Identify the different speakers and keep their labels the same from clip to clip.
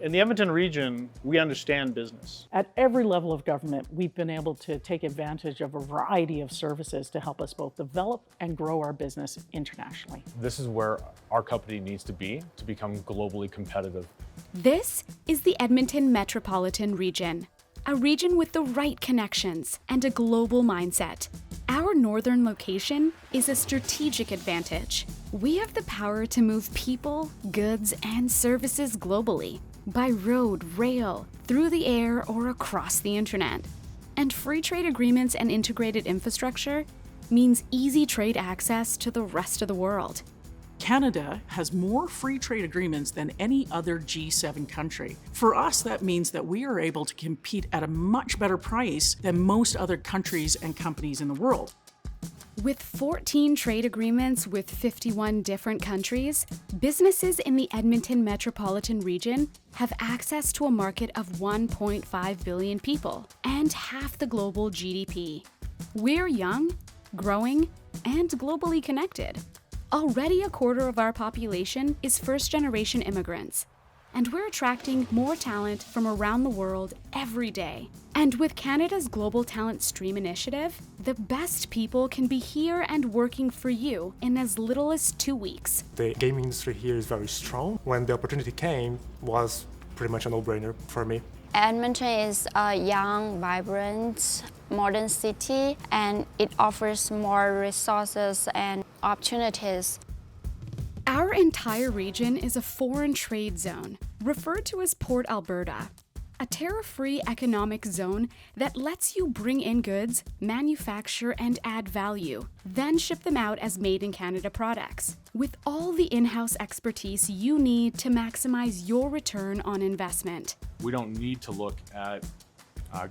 Speaker 1: In the Edmonton region, we understand business.
Speaker 2: At every level of government, we've been able to take advantage of a variety of services to help us both develop and grow our business internationally.
Speaker 3: This is where our company needs to be to become globally competitive.
Speaker 4: This is the Edmonton Metropolitan Region, a region with the right connections and a global mindset. Our northern location is a strategic advantage. We have the power to move people, goods, and services globally, by road, rail, through the air, or across the internet. And free trade agreements and integrated infrastructure means easy trade access to the rest of the world.
Speaker 2: Canada has more free trade agreements than any other G7 country. For us, that means that we are able to compete at a much better price than most other countries and companies in the world.
Speaker 4: With 14 trade agreements with 51 different countries, businesses in the Edmonton Metropolitan Region have access to a market of 1.5 billion people and half the global GDP. We're young, growing, and globally connected. Already a quarter of our population is first-generation immigrants, and we're attracting more talent from around the world every day. And with Canada's Global Talent Stream initiative, the best people can be here and working for you in as little as 2 weeks.
Speaker 5: The gaming industry here is very strong. When the opportunity came, it was pretty much a no-brainer for me.
Speaker 6: Edmonton is a young, vibrant, modern city, and it offers more resources and opportunities.
Speaker 4: Our entire region is a foreign trade zone, referred to as Port Alberta, a tariff-free economic zone that lets you bring in goods, manufacture and add value, then ship them out as made-in-Canada products, with all the in-house expertise you need to maximize your return on investment.
Speaker 3: We don't need to look at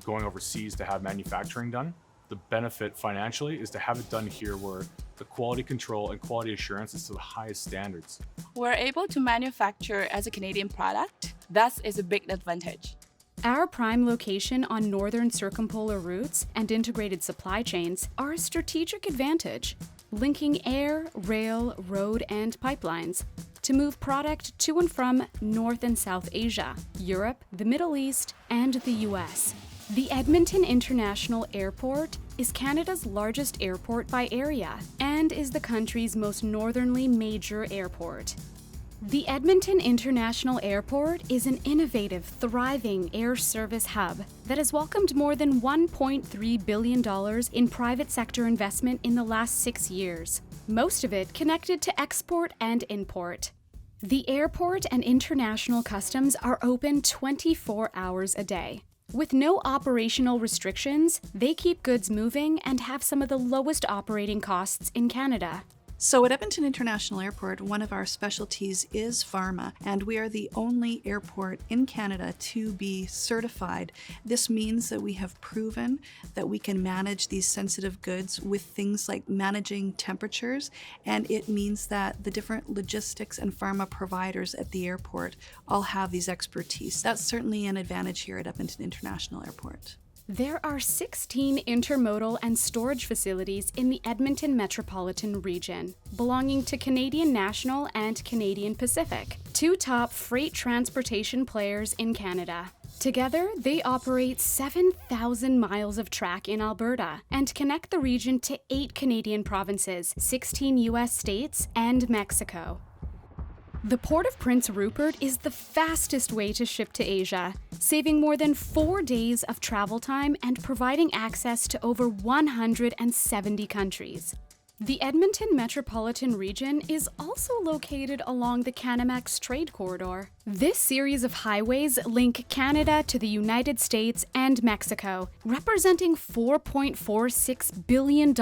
Speaker 3: going overseas to have manufacturing done. The benefit financially is to have it done here where the quality control and quality assurance is to the highest standards.
Speaker 7: We're able to manufacture as a Canadian product. Thus is a big advantage.
Speaker 4: Our prime location on northern circumpolar routes and integrated supply chains are a strategic advantage, linking air, rail, road, and pipelines to move product to and from North and South Asia, Europe, the Middle East, and the US. The Edmonton International Airport is Canada's largest airport by area and is the country's most northerly major airport. The Edmonton International Airport is an innovative, thriving air service hub that has welcomed more than $1.3 billion in private sector investment in the last 6 years, most of it connected to export and import. The airport and international customs are open 24 hours a day. With no operational restrictions, they keep goods moving and have some of the lowest operating costs in Canada.
Speaker 8: So at Edmonton International Airport, one of our specialties is pharma, and we are the only airport in Canada to be certified. This means that we have proven that we can manage these sensitive goods with things like managing temperatures, and it means that the different logistics and pharma providers at the airport all have these expertise. That's certainly an advantage here at Edmonton International Airport.
Speaker 4: There are 16 intermodal and storage facilities in the Edmonton Metropolitan Region, belonging to Canadian National and Canadian Pacific, two top freight transportation players in Canada. Together, they operate 7,000 miles of track in Alberta and connect the region to 8 Canadian provinces, 16 U.S. states, and Mexico. The Port of Prince Rupert is the fastest way to ship to Asia, saving more than 4 days of travel time and providing access to over 170 countries. The Edmonton Metropolitan Region is also located along the Canamex Trade Corridor. This series of highways link Canada to the United States and Mexico, representing $4.46 billion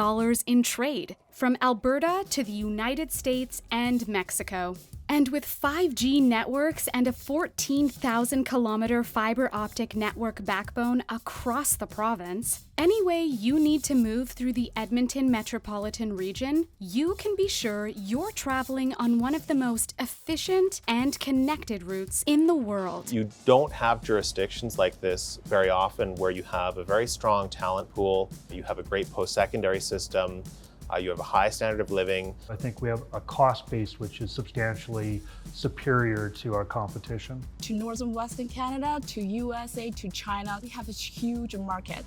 Speaker 4: in trade from Alberta to the United States and Mexico. And with 5G networks and a 14,000-kilometer fiber optic network backbone across the province, any way you need to move through the Edmonton Metropolitan Region, you can be sure you're traveling on one of the most efficient and connected routes in the world.
Speaker 9: You don't have jurisdictions like this very often where you have a very strong talent pool, you have a great post-secondary system, You have a high standard of living.
Speaker 10: I think we have a cost base which is substantially superior to our competition.
Speaker 7: To northern Western Canada, to USA, to China, we have a huge market.